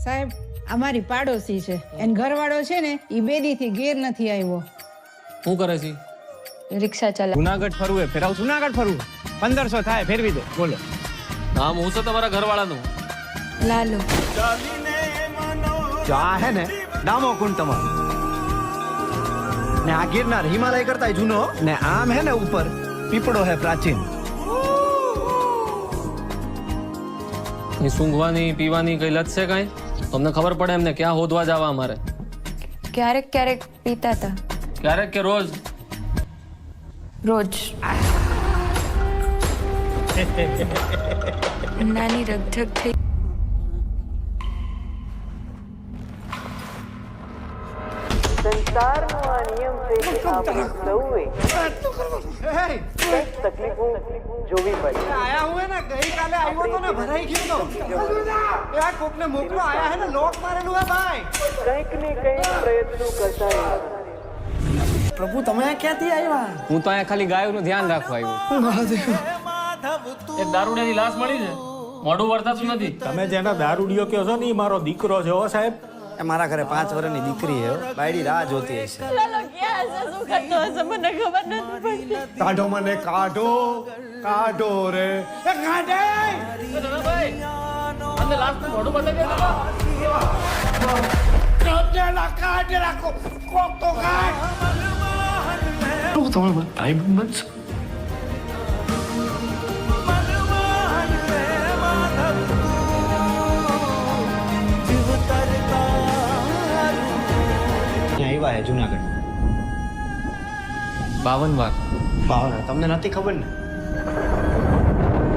સાહેબ અમારી પાડોશી છે એન ઘરવાળો છે ને ઈ બેદીથી ઘેર નથી આવ્યો. શું કરે છે? રિક્ષા ચલાવે. જુનાગઢ ફરવું હે, ફેરાવ જુનાગઢ ફરવું 1500 થાય, ફેરવી દો. બોલો. નામ હું છે તમારા ઘરવાળાનું? લાલુ. જો આ હે ને ડામો કુંડ તમારો ને આ ગિરનાર હિમાલય કરતા જૂનો ને આમ હે ને ઉપર પીપળો હે પ્રાચીન. ની સૂંઘવાની પીવાની કઈ લત છે કાંઈ? તમને ખબર પડે એમને ક્યાં હોદવા જવા અમારે? ક્યારેક ક્યારેક પીતા હતા. ક્યારેક કે રોજ? રોજ. નાની રગઝગ થઈ. સંસારનો આ નિયમ છે કે આપણે સૌએ તકલીફો જોવી પડે. આયા હું હે ને ગઈકાલે આવ્યો તો ને ભરાઈ ગયો તો આ કોકને મોકલો આયા હે ને લોક મારેલું હે ભાઈ. કંઈક ને કંઈક પ્રયત્નો કરતા રહેવાના. પ્રભુ તમે ક્યાંથી આવ્યા? હું તો અહીંયા ખાલી ગાયોનું ધ્યાન રાખવા આવ્યો. એક દારૂડિયાની લાશ મળી છે, મોઢું વર્તાતું નથી. તમે જેના દારૂડિયો કહો છો ને ઈ મારો દીકરો છે હો સાહેબ. મારા ઘરે 5 વર્ષની દીકરી હે, બાયડી રાહ જોતી હશે. કાઢો મને, કાઢો કાઢો રે કાઢે. અને લાશનું મોઢું બતાવી દે. કાઢેલા કાઢેલા કોક તો કાઢ. તમે ભાઈ બંધ છો. આવ્યા હે જુનાગઢ 52 વાર. ભાવના તમને નથી ખબર ને?